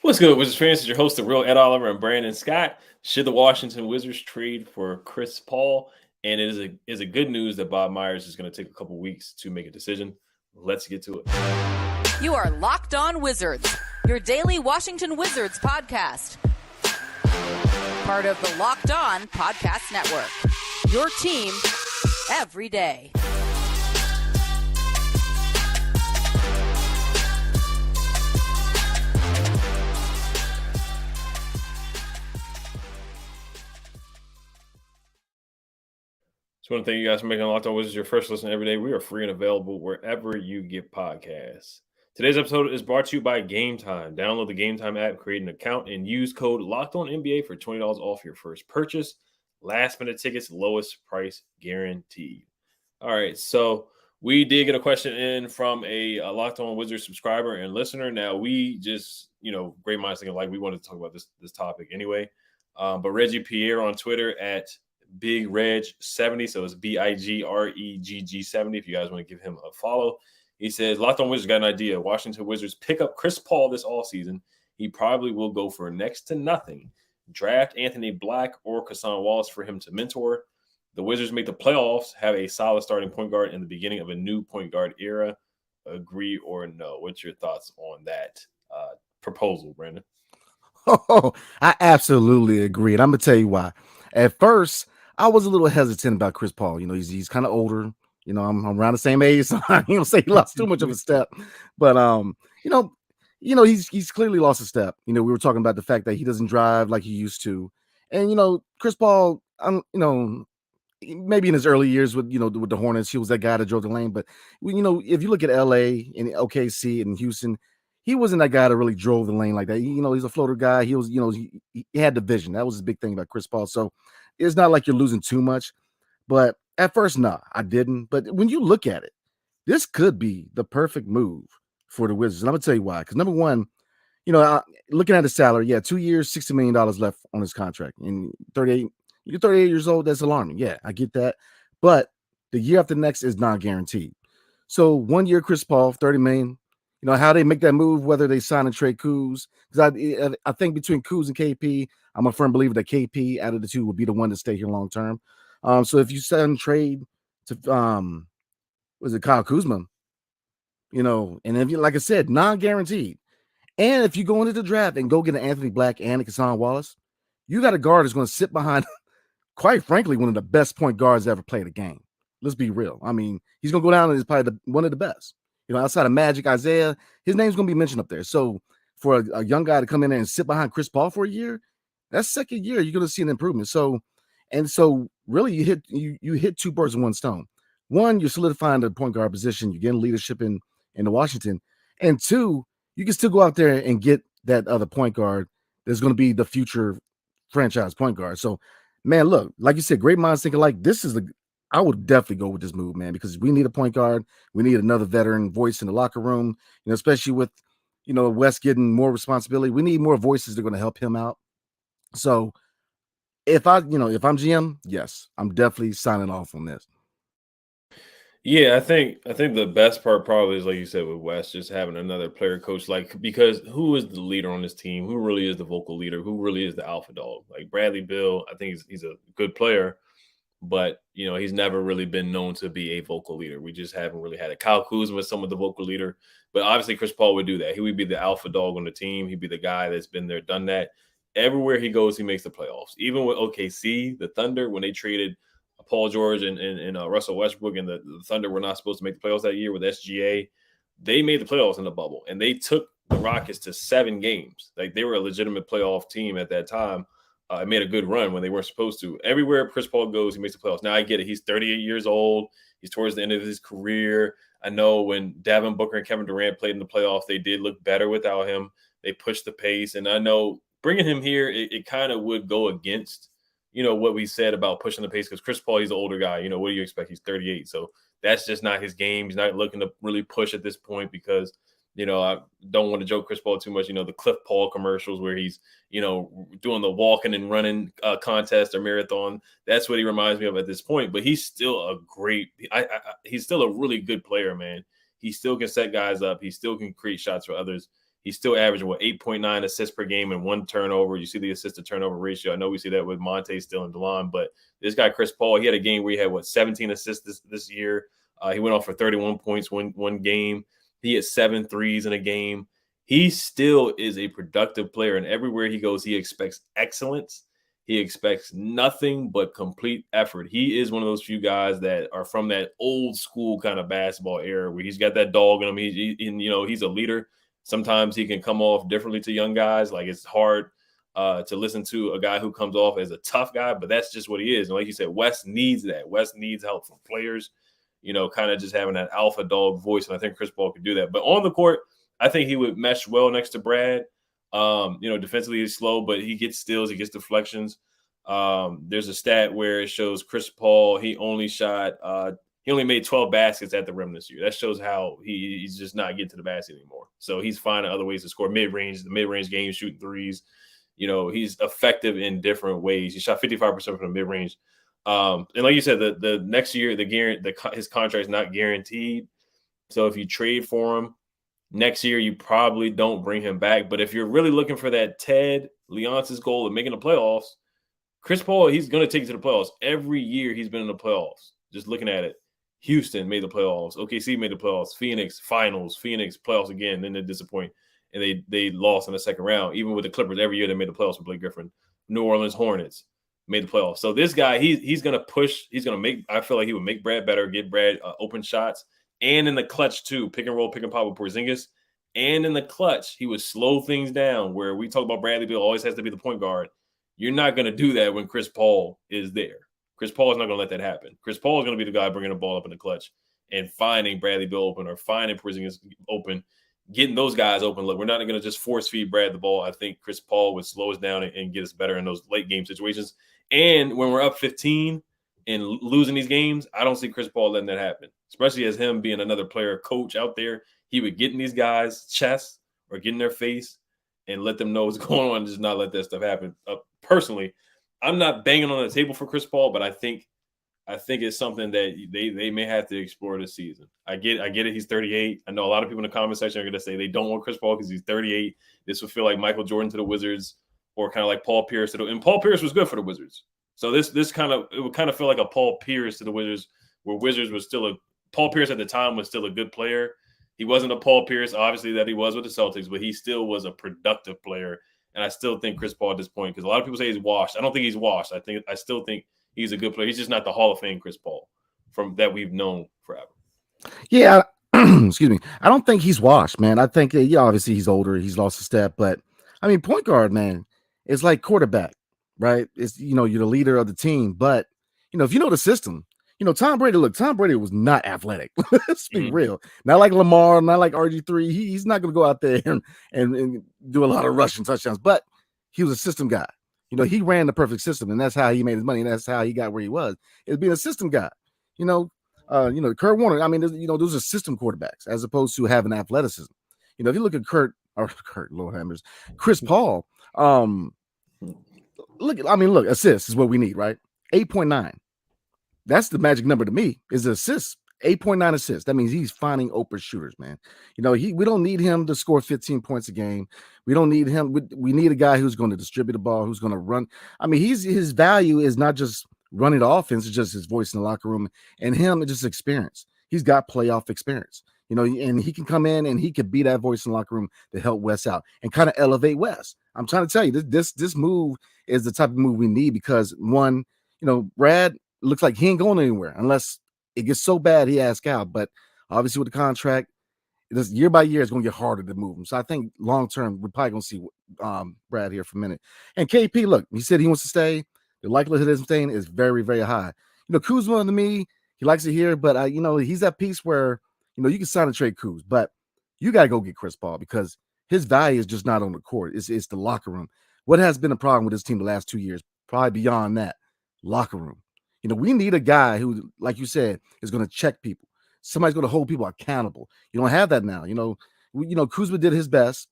What's good, Wizards fans? It's your host, the real Ed Oliver and Brandon Scott. Should the Washington Wizards trade for Chris Paul? And it is a good news that Bob Meyers is going to take a couple weeks to make a decision. Let's get to it. You are Locked On Wizards, your daily Washington Wizards podcast. Part of the Locked On Podcast Network. Your team every day. Just want to thank you guys for making Locked On Wizards your first listen every day. We are free and available wherever you get podcasts. Today's episode is brought to you by Gametime. Download the Gametime app, create an account, and use code LOCKEDONNBA for $20 off your first purchase. Last minute tickets, lowest price guaranteed. All right, so we did get a question in from a Locked On Wizards subscriber and listener. Now, we just, great minds thinking alike. We wanted to talk about this topic anyway. But Reggie Pierre on Twitter at Big Reg 70, so it's BIGREGG 70. If you guys want to give him a follow, he says, Locked On Wizards got an idea. Washington Wizards pick up Chris Paul this offseason. He probably will go for next to nothing. Draft Anthony Black or Cason Wallace for him to mentor. The Wizards make the playoffs, have a solid starting point guard in the beginning of a new point guard era. Agree or no? What's your thoughts on that proposal, Brandon? Oh, I absolutely agree. And I'm going to tell you why. At first, I was a little hesitant about Chris Paul. He's kind of older. I'm around the same age, so I don't say he lost too much of a step. But he's clearly lost a step. We were talking about the fact that he doesn't drive like he used to. And Chris Paul, maybe in his early years with the Hornets, he was that guy that drove the lane. But if you look at LA and OKC and Houston, he wasn't that guy that really drove the lane like that. He's a floater guy. He was, he had the vision. That was the big thing about Chris Paul. So it's not like you're losing too much. But at first, no, I didn't. But when you look at it, this could be the perfect move for the Wizards. And I'm going to tell you why. Because number one, looking at his salary, 2 years, $60 million left on his contract. And you're 38 years old. That's alarming. Yeah, I get that. But the year after next is not guaranteed. So 1 year, Chris Paul, $30 million. How they make that move, whether they sign and trade Kuz. Because I think between Kuz and KP, I'm a firm believer that KP out of the two will be the one to stay here long term. So if you sign and trade to was it Kyle Kuzma, and if you, like I said, non-guaranteed. And if you go into the draft and go get an Anthony Black and a Cason Wallace, you got a guard that's going to sit behind, quite frankly, one of the best point guards ever played a game. Let's be real. I mean, he's going to go down as probably one of the best. Outside of Magic, Isaiah, his name's going to be mentioned up there. So for a young guy to come in there and sit behind Chris Paul for a year, that second year, you're going to see an improvement. So really you hit two birds with one stone. One, you're solidifying the point guard position. You're getting leadership in the Washington. And two, you can still go out there and get that other point guard that's going to be the future franchise point guard. So, man, look, like you said, great minds think alike. I would definitely go with this move, man, because we need a point guard. We need another veteran voice in the locker room, especially with, West getting more responsibility. We need more voices that are going to help him out. So if I'm GM, yes, I'm definitely signing off on this. Yeah, I think the best part probably is, like you said, with West, just having another player coach, because who is the leader on this team? Who really is the vocal leader? Who really is the alpha dog? Like Bradley Beal, I think he's a good player, but he's never really been known to be a vocal leader. We just haven't really had it. Kyle Kuzma was some of the vocal leader, but obviously Chris Paul would do that. He would be the alpha dog on the team. He'd be the guy that's been there, done that. Everywhere he goes, he makes the playoffs. Even with OKC, the Thunder, when they traded Paul George and Russell Westbrook, and the Thunder were not supposed to make the playoffs that year with SGA, they made the playoffs in the bubble, and they took the Rockets to 7 games. Like, they were a legitimate playoff team at that time. It made a good run when they weren't supposed to. Everywhere Chris Paul goes, he makes the playoffs. Now, I get it. He's 38 years old. He's towards the end of his career. I know when Devin Booker and Kevin Durant played in the playoffs, they did look better without him. They pushed the pace. And I know bringing him here, it kind of would go against, what we said about pushing the pace, because Chris Paul, he's an older guy. What do you expect? He's 38. So that's just not his game. He's not looking to really push at this point because – I don't want to joke Chris Paul too much. The Cliff Paul commercials where he's, doing the walking and running contest or marathon. That's what he reminds me of at this point. But he's still he's still a really good player, man. He still can set guys up. He still can create shots for others. He's still averaging 8.9 assists per game and 1 turnover. You see the assist to turnover ratio. I know we see that with Monte still and DeLon, but this guy Chris Paul, he had a game where he had 17 assists this year. He went off for 31 points one game. He hit 7 threes in a game. He still is a productive player, and everywhere he goes, he expects excellence. He expects nothing but complete effort. He is one of those few guys that are from that old school kind of basketball era where he's got that dog in him. He's a leader. Sometimes he can come off differently to young guys. Like, it's hard to listen to a guy who comes off as a tough guy, but that's just what he is. And like you said, West needs that. West needs help from players, kind of just having that alpha dog voice. And I think Chris Paul could do that. But on the court, I think he would mesh well next to Brad. Defensively he's slow, but he gets steals, he gets deflections. There's a stat where it shows Chris Paul, he only made 12 baskets at the rim this year. That shows how he's just not getting to the basket anymore. So he's finding other ways to score the mid-range game, shooting threes. He's effective in different ways. He shot 55% from the mid-range. And like you said, the next year, his contract is not guaranteed. So if you trade for him next year, you probably don't bring him back. But if you're really looking for that Ted Leonsis goal of making the playoffs, Chris Paul, he's going to take you to the playoffs. Every year he's been in the playoffs. Just looking at it. Houston made the playoffs. OKC made the playoffs. Phoenix, finals. Phoenix, playoffs again. Then they disappoint. And they lost in the second round. Even with the Clippers, every year they made the playoffs with Blake Griffin. New Orleans Hornets made the playoffs. So this guy, he's going to push. He's going to make – I feel like he would make Brad better, get Brad open shots. And in the clutch, too, pick and roll, pick and pop with Porzingis. And in the clutch, he would slow things down where we talk about Bradley Beal always has to be the point guard. You're not going to do that when Chris Paul is there. Chris Paul is not going to let that happen. Chris Paul is going to be the guy bringing the ball up in the clutch and finding Bradley Beal open or finding Porzingis open, getting those guys open. Look, we're not going to just force feed Brad the ball. I think Chris Paul would slow us down and get us better in those late game situations. And when we're up 15 and losing these games, I don't see Chris Paul letting that happen, especially as him being another player coach out there. He would get in these guys' chests or get in their face and let them know what's going on and just not let that stuff happen. Personally, I'm not banging on the table for Chris Paul, but I think it's something that they may have to explore this season. I get it. He's 38. I know a lot of people in the comment section are going to say they don't want Chris Paul because he's 38. This would feel like Michael Jordan to the Wizards or kind of like Paul Pierce and Paul Pierce was good for the Wizards. So it would kind of feel like a Paul Pierce to the Wizards, where Wizards was still Paul Pierce at the time was still a good player. He wasn't a Paul Pierce, obviously, that he was with the Celtics, but he still was a productive player. And I still think Chris Paul at this point, because a lot of people say he's washed. I don't think he's washed. I still think he's a good player. He's just not the Hall of Fame Chris Paul from that we've known forever. Yeah. Excuse me. I don't think he's washed, man. I think obviously he's older. He's lost a step. But, I mean, point guard, man, it's like quarterback, right? It's, you're the leader of the team. But, if you know the system, Tom Brady was not athletic. Let's be real. Not like Lamar, not like RG3. He's not going to go out there and do a lot of rushing touchdowns, but he was a system guy. He ran the perfect system, and that's how he made his money, and that's how he got where he was. Is being a system guy. Kurt Warner, I mean, those are system quarterbacks as opposed to having athleticism. If you look at Lord Hammers, Chris Paul, look, assists is what we need, right? 8.9. That's the magic number to me, is assists. 8.9 assists. That means he's finding open shooters, man. We don't need him to score 15 points a game. We don't need him. We need a guy who's going to distribute the ball, who's going to run. I mean, his value is not just running the offense, it's just his voice in the locker room, and him, it's just experience. He's got playoff experience, and he can come in and he could be that voice in the locker room to help Wes out and kind of elevate Wes. I'm trying to tell you, this move is the type of move we need because, one, Brad looks like he ain't going anywhere unless it gets so bad he asks out. But obviously with the contract, this year by year, it's going to get harder to move him. So I think long term, we're probably going to see Brad here for a minute. And KP, look, he said he wants to stay. The likelihood of him staying is very, very high. Kuzma to me, he likes it here, but he's that piece where you can sign and trade Kuz, but you got to go get Chris Paul because his value is just not on the court. It's the locker room. What has been a problem with this team the last 2 years? Probably beyond that, locker room. We need a guy who, like you said, is going to check people. Somebody's going to hold people accountable. You don't have that now. Kuzma did his best,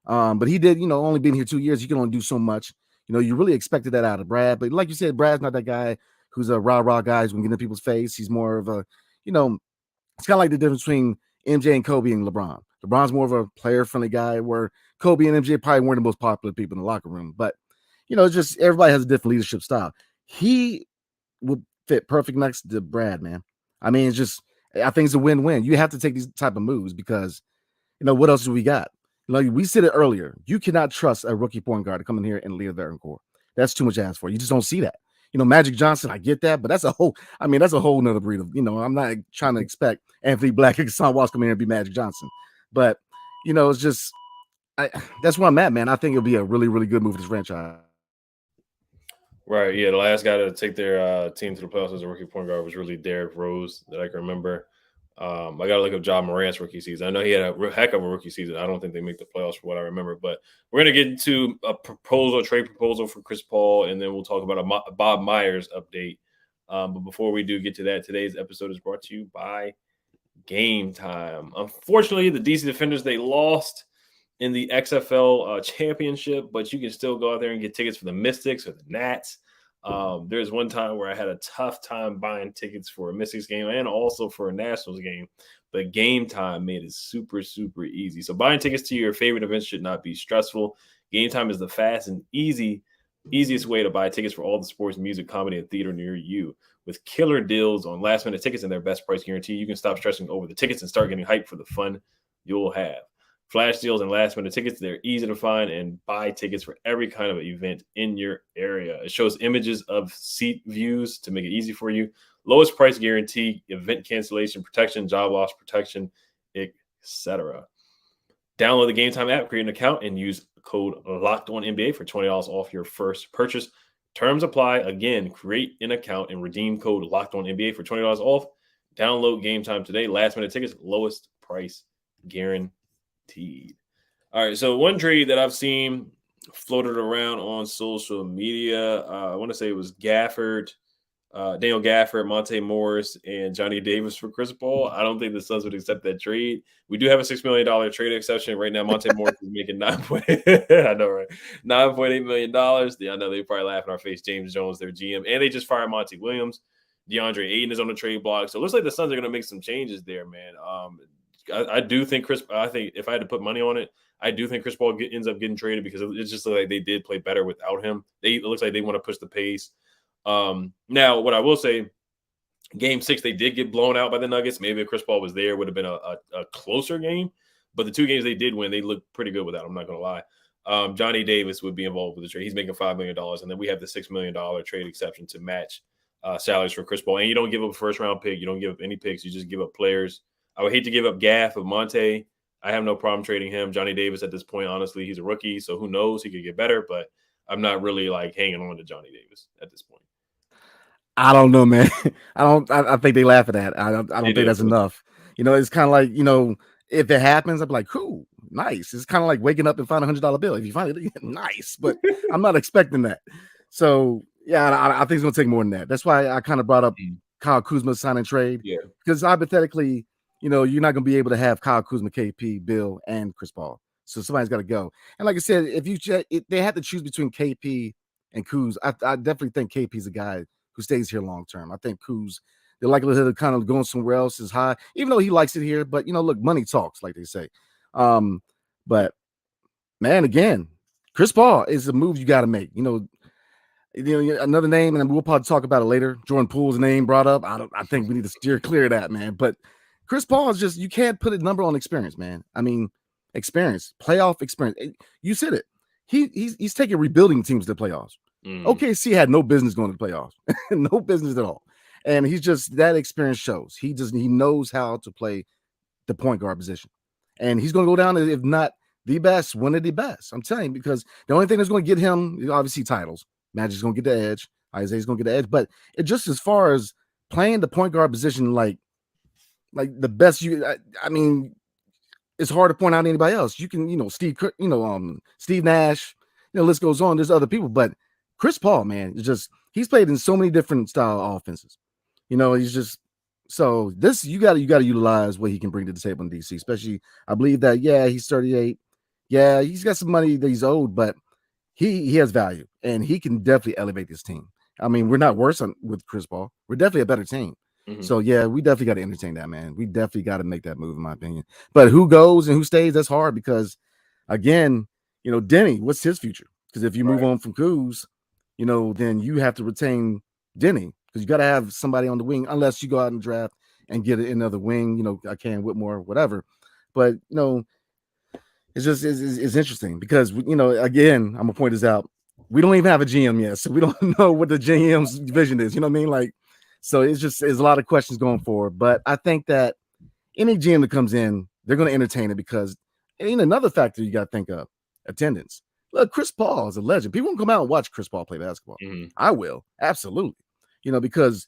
but he did, only being here 2 years, he can only do so much. You really expected that out of Brad. But like you said, Brad's not that guy who's a rah-rah guy who's going to get in people's face. He's more of a, it's kind of like the difference between MJ and Kobe and LeBron. LeBron's more of a player-friendly guy, where Kobe and MJ probably weren't the most popular people in the locker room. But, it's just everybody has a different leadership style. He would fit perfect next to Brad, man. I mean, I think it's a win-win. You have to take these type of moves because, what else do we got? We said it earlier. You cannot trust a rookie point guard to come in here and lead a veteran core. That's too much to ask for. You just don't see that. Magic Johnson, I get that, but that's a whole nother breed of, I'm not trying to expect Anthony Black and Son Watts come in here and be Magic Johnson. But, it's just, that's where I'm at, man. I think it'll be a really, really good move for this franchise. Right. Yeah. The last guy to take their team to the playoffs as a rookie point guard was really Derrick Rose that I can remember. I got to look up Ja Morant's rookie season. I know he had a heck of a rookie season. I don't think they make the playoffs for what I remember, but we're going to get into a trade proposal for Chris Paul, and then we'll talk about a Bob Meyers update. But before we do get to that, today's episode is brought to you by Gametime. Unfortunately, the DC Defenders, they lost in the XFL championship, but you can still go out there and get tickets for the Mystics or the Nats. There's one time where I had a tough time buying tickets for a Mystics game and also for a Nationals game, but Gametime made it super, super easy. So buying tickets to your favorite events should not be stressful. Gametime is the fast and easiest way to buy tickets for all the sports, music, comedy, and theater near you. With killer deals on last-minute tickets and their best price guarantee, you can stop stressing over the tickets and start getting hyped for the fun you'll have. Flash deals and last-minute tickets, they're easy to find and buy tickets for every kind of event in your area. It shows images of seat views to make it easy for you. Lowest price guarantee, event cancellation protection, job loss protection, etc. Download the Gametime app, create an account, and use code LOCKEDONNBA for $20 off your first purchase. Terms apply. Again, create an account and redeem code LOCKEDONNBA for $20 off. Download Gametime today. Last-minute tickets, lowest price guarantee. All right, so one trade that I've seen floated around on social media, I want to say it was Daniel Gafford, Monte Morris, and Johnny Davis for Chris Paul. I don't think the Suns would accept that trade. We do have a $6 million trade exception right now. Monte Morris is making $9.8 million. Yeah, I know they probably laugh in our face. James Jones, their GM, and they just fired Monty Williams. DeAndre Ayton is on the trade block, so it looks like the Suns are going to make some changes there, man. I do think I think if I had to put money on it, I do think Chris Paul ends up getting traded because it just looks like they did play better without him. It looks like they want to push the pace. Now, what I will say, Game 6, they did get blown out by the Nuggets. Maybe if Chris Paul was there, it would have been a closer game. But the two games they did win, they looked pretty good with that. I'm not going to lie. Johnny Davis would be involved with the trade. He's making $5 million. And then we have the $6 million trade exception to match salaries for Chris Paul. And you don't give up a first-round pick. You don't give up any picks. You just give up players. I would hate to give up Gaff of Monte. I have no problem trading him. Johnny Davis at this point, honestly, he's a rookie, so who knows? He could get better, but I'm not really hanging on to Johnny Davis at this point. I don't know, man. I think they laugh at that. I don't think that's enough. It's kind of like, if it happens, I'd be like, cool, nice. It's kind of like waking up and find $100 bill. If you find it, nice, but I'm not expecting that. So yeah, I think it's gonna take more than that. That's why I kind of brought up Kyle Kuzma sign and trade. Yeah, because hypothetically, you're not going to be able to have Kyle Kuzma, KP, Bill, and Chris Paul. So somebody's got to go. And like I said, if they have to choose between KP and Kuz, I definitely think KP's a guy who stays here long term. I think Kuz, the likelihood of kind of going somewhere else is high, even though he likes it here. But look, money talks, like they say. But man, again, Chris Paul is a move you got to make. Another name, and we'll probably talk about it later. Jordan Poole's name brought up. I think we need to steer clear of that, man. But Chris Paul is just, you can't put a number on experience, man. I mean, experience, playoff experience. You said it. He's taking rebuilding teams to the playoffs. OKC had no business going to the playoffs, no business at all. And he's just, that experience shows. He knows how to play the point guard position, and he's going to go down, if not the best, one of the best. I'm telling you, because the only thing that's going to get him, obviously, titles. Magic's going to get the edge. Isaiah's going to get the edge. But it just, as far as playing the point guard position, like the best I mean, it's hard to point out anybody else. You can, Steve Nash, list goes on. There's other people, but Chris Paul, man, he's played in so many different style offenses. He's just, so this, you got to utilize what he can bring to the table in DC, especially, I believe that, yeah, he's 38. Yeah, he's got some money that he's owed, but he has value, and he can definitely elevate this team. I mean, we're not worse with Chris Paul. We're definitely a better team. So yeah, we definitely got to entertain that, man. We definitely got to make that move, in my opinion. But who goes and who stays, that's hard because, again, Denny, what's his future? Because if you move on from Kuz, then you have to retain Denny because you got to have somebody on the wing unless you go out and draft and get another wing. I can Whitmore, whatever. But it's just it's interesting because again, I'm gonna point this out. We don't even have a GM yet, so we don't know what the GM's vision is. You know what I mean? Like, so it's a lot of questions going forward. But I think that any GM that comes in, they're going to entertain it because another factor you got to think of: attendance. Look, Chris Paul is a legend. People will come out and watch Chris Paul play basketball. I will, absolutely. Because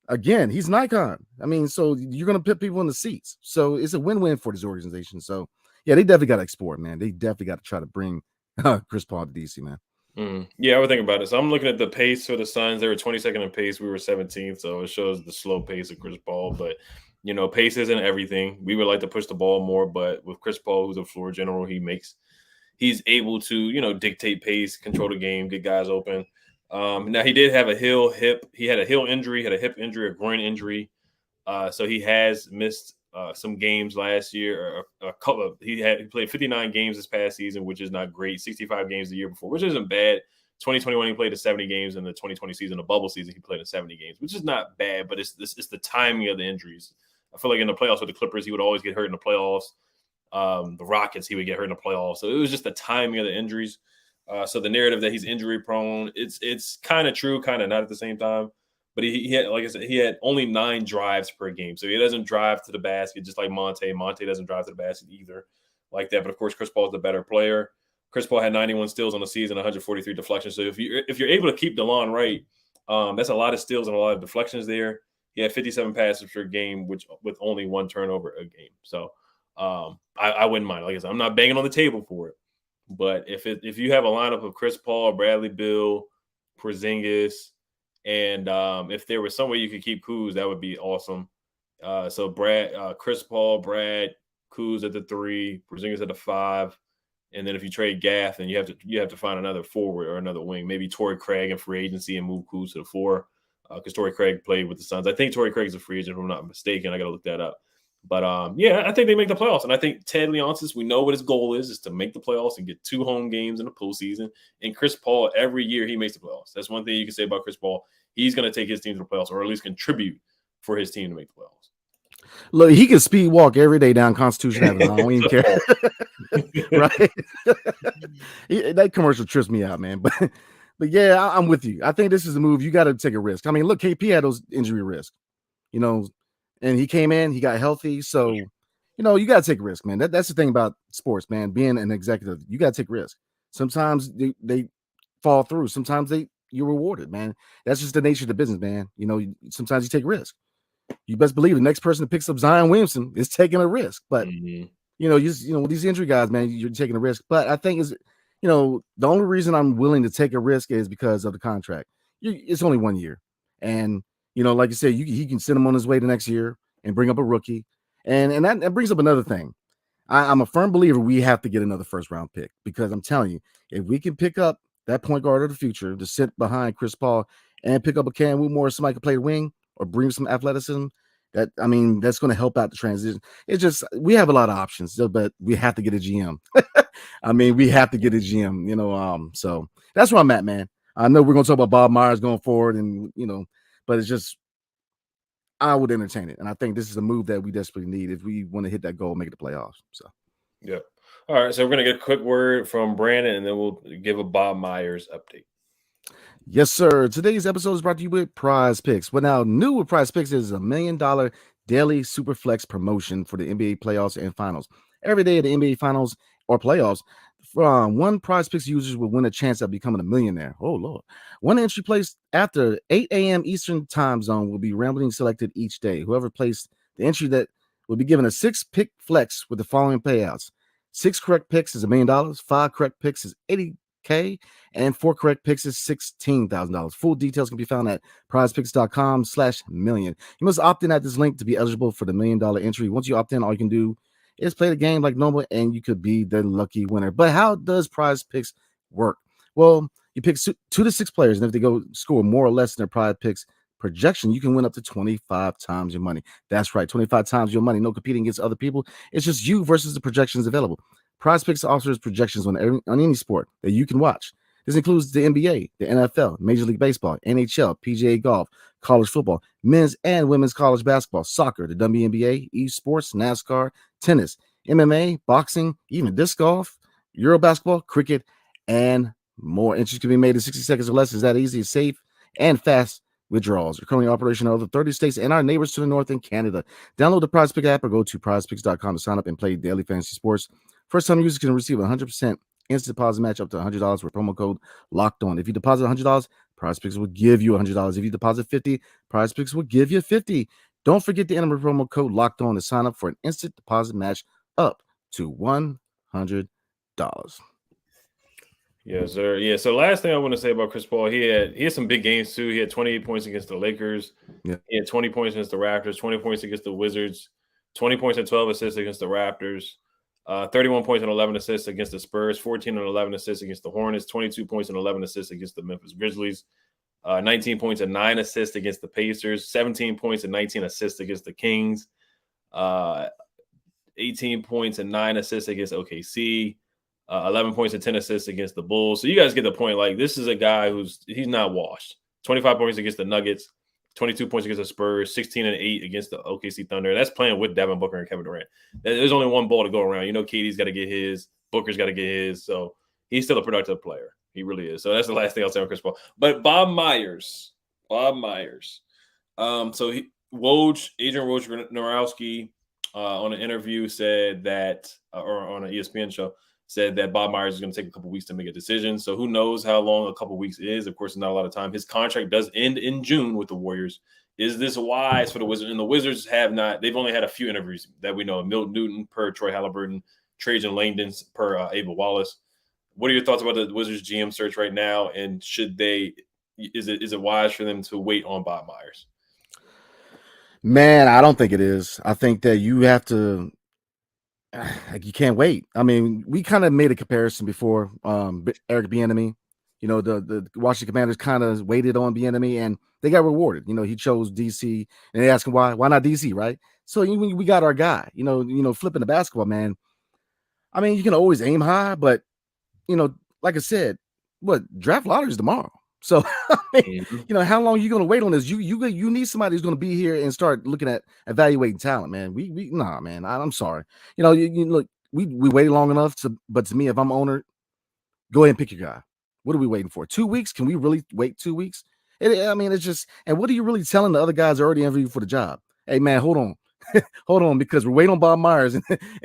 again, he's an icon. I mean, so you're going to put people in the seats. So it's a win-win for this organization. So yeah, they definitely got to explore, man. They definitely got to try to bring Chris Paul to DC, man. Yeah, I would think about it. So I'm looking at the pace for the Suns. They were 22nd in pace. We were 17th. So it shows the slow pace of Chris Paul. But, pace isn't everything. We would like to push the ball more. But with Chris Paul, who's a floor general, he's able to, dictate pace, control the game, get guys open. Now, he did have a he had a heel injury, had a hip injury, a groin injury. So he has missed some games last year. He played 59 games this past season, which is not great. 65 games the year before, which isn't bad. 2021 he played in 70 games. In the 2020 season, the bubble season, he played in 70 games, which is not bad. But it's the timing of the injuries. I feel like in the playoffs with the Clippers, he would always get hurt in the playoffs. The Rockets, he would get hurt in the playoffs. So it was just the timing of the injuries. So the narrative that he's injury prone, it's kind of true, kind of not at the same time. But he had, like I said, he had only 9 drives per game. So he doesn't drive to the basket, just like Monte. Monte doesn't drive to the basket either like that. But, of course, Chris Paul is the better player. Chris Paul had 91 steals on the season, 143 deflections. So if you're able to keep DeLon right, that's a lot of steals and a lot of deflections there. He had 57 passes per game, with only 1 turnover a game. So I wouldn't mind. Like I said, I'm not banging on the table for it. But if you have a lineup of Chris Paul, Bradley Beal, Porzingis, and if there was some way you could keep Kuz, that would be awesome. So Chris Paul, Brad, Kuz at the 3, Porzingis at the 5, and then if you trade Gaff, then you have to find another forward or another wing, maybe Torrey Craig in free agency and move Kuz to the 4, because Torrey Craig played with the Suns. I think Torrey Craig is a free agent, if I'm not mistaken. I got to look that up. But yeah, I think they make the playoffs, and I think Ted Leonsis, we know what his goal is to make the playoffs and get 2 home games in the postseason. And Chris Paul, every year he makes the playoffs. That's one thing you can say about Chris Paul. He's going to take his team to the playoffs, or at least contribute for his team to make the playoffs. Look, he can speed walk every day down Constitution Avenue. I don't even care. Right? That commercial trips me out, man. But yeah, I'm with you. I think this is a move. You got to take a risk. I mean, look, KP had those injury risks, and he came in, he got healthy. So, you got to take a risk, man. That's the thing about sports, man. Being an executive, you got to take risk. Sometimes they fall through. Sometimes you're rewarded, man. That's just the nature of the business, man. Sometimes you take risk. You best believe the next person that picks up Zion Williamson is taking a risk. But with these injury guys, man, you're taking a risk. But I think the only reason I'm willing to take a risk is because of the contract. It's only 1 year, and like you said, he can send him on his way the next year and bring up a rookie, and that brings up another thing. I'm a firm believer we have to get another first round pick, because I'm telling you, if we can pick up that point guard of the future to sit behind Chris Paul and pick up a Cam Whitmore, somebody can play the wing or bring some athleticism, that's going to help out the transition. It's just, we have a lot of options, but we have to get a GM. We have to get a GM, so that's where I'm at, man. I know we're going to talk about Bob Myers going forward, and, but it's just, I would entertain it. And I think this is a move that we desperately need if we want to hit that goal, make it the playoffs. So, yeah. All right. So we're going to get a quick word from Brandon, and then we'll give a Bob Myers update. Yes, sir. Today's episode is brought to you with PrizePicks. What now new with PrizePicks is $1 million daily super flex promotion for the NBA playoffs and finals. Every day of the NBA finals or playoffs, one PrizePicks users will win a chance at becoming a millionaire. Oh, Lord. One entry placed after 8 a.m. Eastern time zone will be randomly selected each day. Whoever placed the entry that will be given a 6-pick flex with the following payouts. 6 correct picks is $1 million. 5 correct picks is $80K, and 4 correct picks is $16,000. Full details can be found at prizepicks.com/million. You must opt in at this link to be eligible for the $1 million entry. Once you opt in, all you can do is play the game like normal, and you could be the lucky winner. But how does PrizePicks work? Well, you pick 2 to 6 players, and if they go score more or less than their PrizePicks projection, you can win up to 25 times your money. That's right, 25 times your money. No competing against other people. It's just you versus the projections available. PrizePicks offers projections on any sport that you can watch. This includes the NBA, the NFL, Major League Baseball, NHL, PGA Golf, college football, men's and women's college basketball, soccer, the WNBA, esports, NASCAR, tennis, MMA, boxing, even disc golf, Euro basketball, cricket, and more. Entries can be made in 60 seconds or less. It's that easy, it's safe, and fast withdrawals. We're currently operational in over 30 states and our neighbors to the north in Canada. Download the PrizePick app or go to prizepicks.com to sign up and play daily fantasy sports. First-time users can receive a 100% instant deposit match up to $100 with promo code locked on. If you deposit $100, PrizePicks will give you $100. If you deposit $50, PrizePicks will give you $50. Don't forget to enter the promo code locked on to sign up for an instant deposit match up to $100. Yes, sir. Yeah. So last thing I want to say about Chris Paul, he had some big games too. He had 28 points against the Lakers. Yeah. He had 20 points against the Raptors, 20 points against the Wizards, 20 points and 12 assists against the Raptors, 31 points and 11 assists against the Spurs, 14 and 11 assists against the Hornets, 22 points and 11 assists against the Memphis Grizzlies, 19 points and 9 assists against the Pacers, 17 points and 19 assists against the Kings, 18 points and 9 assists against OKC. 11 points and 10 assists against the Bulls. So you guys get the point. Like, this is a guy he's not washed. 25 points against the Nuggets, 22 points against the Spurs, 16 and 8 against the OKC Thunder. And that's playing with Devin Booker and Kevin Durant. There's only one ball to go around. You know, KD's got to get his. Booker's got to get his. So he's still a productive player. He really is. So that's the last thing I'll say on Chris Paul. But Bob Myers. So Adrian Wojnarowski on an interview said that, or on an ESPN show, said that Bob Myers is going to take a couple weeks to make a decision. So who knows how long a couple weeks is. Of course, it's not a lot of time. His contract does end in June with the Warriors. Is this wise for the Wizards? And the Wizards they've only had a few interviews that we know. Milton Newton per Troy Halliburton, Trajan Langdon per Ava Wallace. What are your thoughts about the Wizards GM search right now? And is it wise for them to wait on Bob Myers? Man, I don't think it is. I think that you have to, you can't wait. I mean, we kind of made a comparison before. Eric Bieniemy, the Washington Commanders kind of waited on Bieniemy and they got rewarded. He chose DC and they asked him why not DC, right? So we got our guy. Flipping the basketball, man. I mean, you can always aim high, but like I said, draft lottery is tomorrow. So, I mean, how long are you going to wait on this? You need somebody who's going to be here and start looking at evaluating talent, man. Nah, man. I'm sorry. Look, we waited long enough but to me, if I'm owner, go ahead and pick your guy. What are we waiting for? 2 weeks? Can we really wait 2 weeks? It's just, and what are you really telling the other guys already interviewed for the job? Hey, man, hold on. Hold on, because we're waiting on Bob Myers and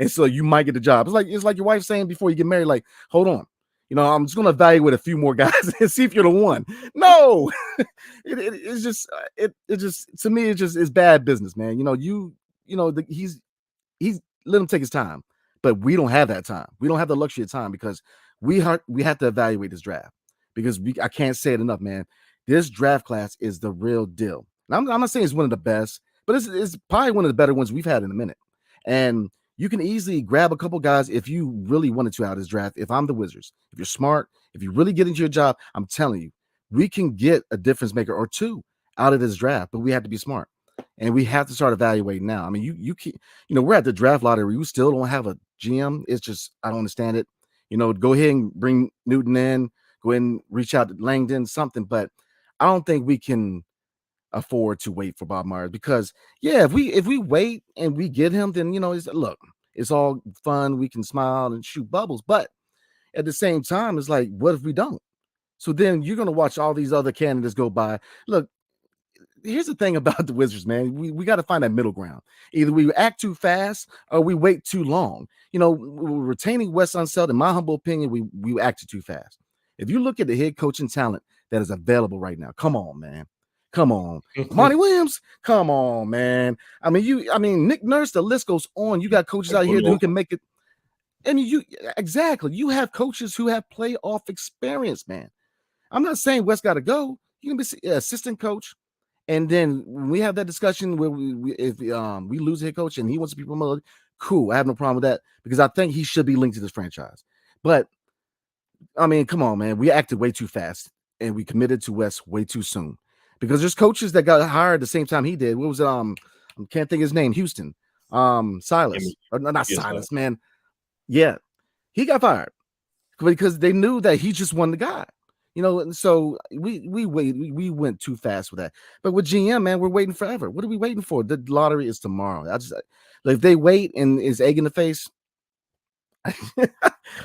so you might get the job. It's like your wife saying before you get married, like, hold on. I'm just going to evaluate a few more guys and see if you're the one. No, it's just to me, it's bad business, man. He's let him take his time, but we don't have that time. We don't have the luxury of time because we have to evaluate this draft because I can't say it enough, man. This draft class is the real deal. I'm not saying it's one of the best, but it's probably one of the better ones we've had in a minute. And you can easily grab a couple guys if you really wanted to out of this draft. If I'm the Wizards, if you're smart, if you really get into your job, I'm telling you, we can get a difference maker or two out of this draft, but we have to be smart. And we have to start evaluating now. I mean, you can't, we're at the draft lottery. You still don't have a GM. It's just, I don't understand it. Go ahead and bring Newton in, go ahead and reach out to Langdon, something. But I don't think we can afford to wait for Bob Myers because if we wait and we get him, then it's all fun, we can smile and shoot bubbles, but at the same time it's like, what if we don't? So then you're going to watch all these other candidates go by. Look, here's the thing about the Wizards, man. We got to find that middle ground. Either we act too fast or we wait too long. We're retaining Wes Unseld. In my humble opinion, we acted too fast. If you look at the head coaching talent that is available right now, come on, man. Come on, Monty Williams. Come on, man. I mean, Nick Nurse. The list goes on. You got coaches out here who can make it. Exactly. You have coaches who have playoff experience, man. I'm not saying West got to go. You can be assistant coach, and then when we have that discussion where if we lose a head coach and he wants to be promoted, cool. I have no problem with that because I think he should be linked to this franchise. But I mean, come on, man. We acted way too fast and we committed to West way too soon. because there's coaches that got hired at the same time he did. What was it? I can't think of his name. Houston. Silas. Or not Yes, Silas, man. Yeah. He got fired because they knew that he just won the guy. And so we went too fast with that. But with GM, man, we're waiting forever. What are we waiting for? The lottery is tomorrow. If they wait and it's egg in the face,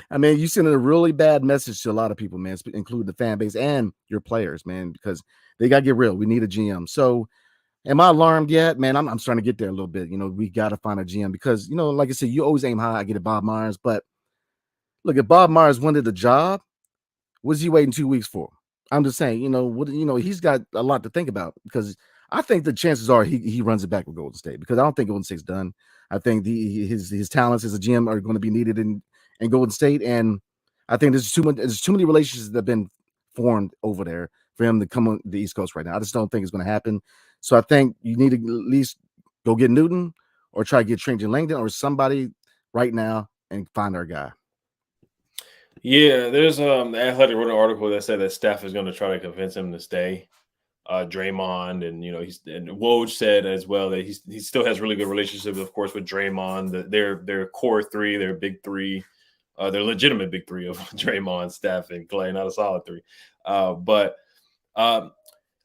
I mean, you sending a really bad message to a lot of people, man, including the fan base and your players, man, because they got to get real. We need a GM. So am I alarmed yet, man? I'm starting to get there a little bit. We got to find a GM because, like I said, you always aim high. I get it, Bob Myers. But look, if Bob Myers wanted the job, what's he waiting 2 weeks for? I'm just saying, he's got a lot to think about because I think the chances are he runs it back with Golden State because I don't think Golden State's done. I think his talents as a GM are going to be needed in Golden State, and I think there's too many relationships that have been formed over there for him to come on the East Coast right now. I just don't think it's going to happen. So I think you need to at least go get Newton or try to get Trent Langdon or somebody right now and find our guy. Yeah, there's the Athletic wrote an article that said that Steph is going to try to convince him to stay. Draymond and and Woj said as well that he still has really good relationships, of course, with Draymond. Their core three, their big three, their legitimate big three of Draymond, Steph, and Clay, not a solid three. But I'm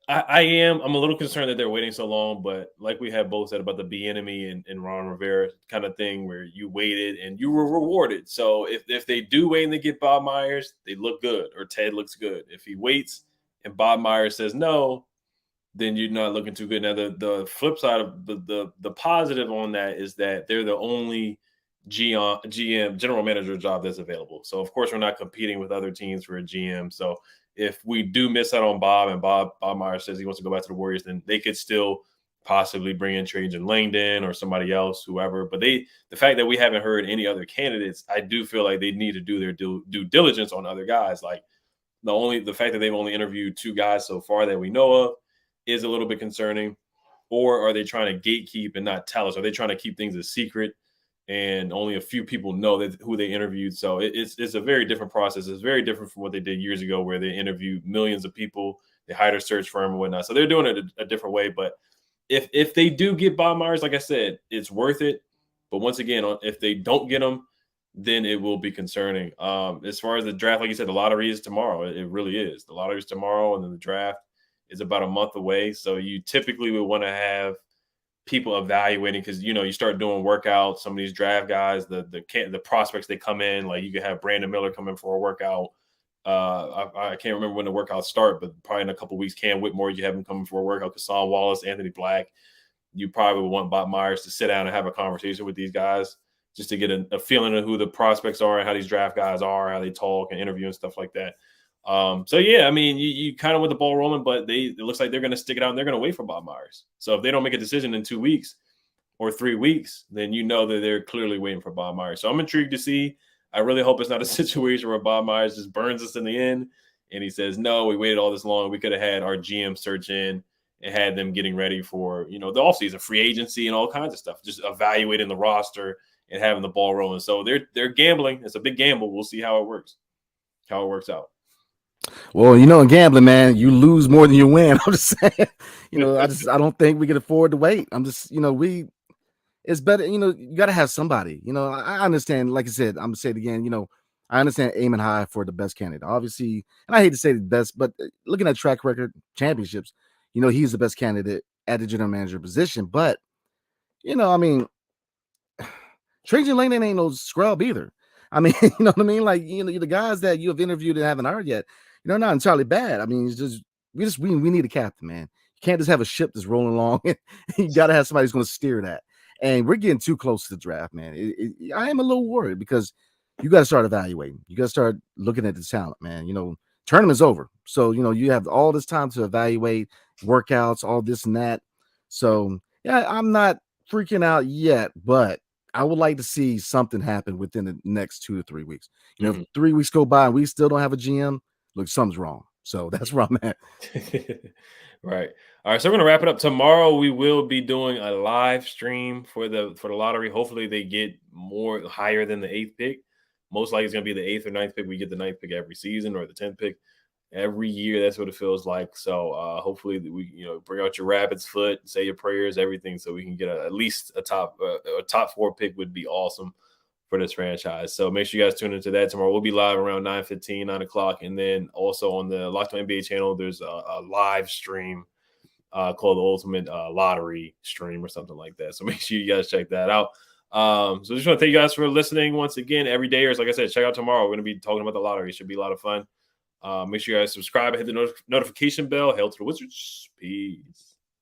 a little concerned that they're waiting so long, but like we have both said about the Bieniemy and Ron Rivera kind of thing where you waited and you were rewarded. So if they do wait and they get Bob Myers, they look good or Ted looks good. If he waits and Bob Myers says no, then you're not looking too good. Now the flip side of the positive on that is that they're the only GM general manager job that's available. So of course we're not competing with other teams for a GM. So if we do miss out on Bob and Bob Myers says he wants to go back to the Warriors, then they could still possibly bring in Trajan Langdon or somebody else, whoever. But the fact that we haven't heard any other candidates, I do feel like they need to do their due diligence on other guys. Like the fact that they've only interviewed 2 guys so far that we know of is a little bit concerning. Or are they trying to gatekeep and not tell us? Are they trying to keep things a secret and only a few people know who they interviewed? So it's a very different process. It's very different from what they did years ago where they interviewed millions of people. They hired a search firm and whatnot. So they're doing it a different way. But if they do get Bob Myers, like I said, it's worth it. But once again, if they don't get him, then it will be concerning. As far as the draft, like you said, the lottery is tomorrow. It really is. The lottery is tomorrow, and then the draft is about a month away. So you typically would want to have people evaluating because you start doing workouts. Some of these draft guys, the prospects, they come in. Like you could have Brandon Miller come in for a workout. I can't remember when the workouts start, but probably in a couple of weeks. Cam Whitmore, you have him coming for a workout. Kassan Wallace, Anthony Black. You probably would want Bob Myers to sit down and have a conversation with these guys just to get a feeling of who the prospects are and how these draft guys are, how they talk and interview and stuff like that. So yeah, I mean, you kind of with the ball rolling, but it looks like they're going to stick it out and they're going to wait for Bob Myers. So if they don't make a decision in 2 weeks or 3 weeks, then that they're clearly waiting for Bob Myers. So I'm intrigued to see. I really hope it's not a situation where Bob Myers just burns us in the end and he says, no, we waited all this long. We could have had our GM search in and had them getting ready for, the offseason, free agency and all kinds of stuff, just evaluating the roster and having the ball rolling. So they're gambling. It's a big gamble. We'll see how it works out. Well, in gambling, man, you lose more than you win. I'm just saying, I don't think we can afford to wait. I'm just, it's better, you got to have somebody, I understand, like I said, I'm gonna say it again, I understand aiming high for the best candidate, obviously, and I hate to say the best, but looking at track record championships, he's the best candidate at the general manager position, but, I mean, Trajan Langdon ain't no scrub either. I mean, you know what I mean? Like, the guys that you have interviewed and haven't hired yet, they're not entirely bad. I mean, it's just we need a captain, man. You can't just have a ship that's rolling along. You got to have somebody who's going to steer that. And we're getting too close to the draft, man. I am a little worried because you got to start evaluating. You got to start looking at the talent, man. Tournament's over. So, you have all this time to evaluate workouts, all this and that. So, yeah, I'm not freaking out yet, but I would like to see something happen within the next 2 to 3 weeks. If 3 weeks go by and we still don't have a GM, look, something's wrong. So that's where I'm at. Right. All right. So we're going to wrap it up. Tomorrow we will be doing a live stream for the lottery. Hopefully they get higher than the 8th pick. Most likely it's going to be the 8th or 9th pick. We get the 9th pick every season or the 10th pick. Every year, that's what it feels like. So hopefully we, bring out your rabbit's foot, say your prayers, everything, so we can get at least a top 4 pick would be awesome for this franchise. So make sure you guys tune into that tomorrow. We'll be live around 9:15, 9 o'clock. And then also on the Locked On NBA channel, there's a live stream called the Ultimate Lottery stream or something like that. So make sure you guys check that out. So just want to thank you guys for listening once again. Every day, or like I said, check out tomorrow. We're going to be talking about the lottery. It should be a lot of fun. Make sure you guys subscribe and hit the notification bell. Hail to the Wizards. Peace.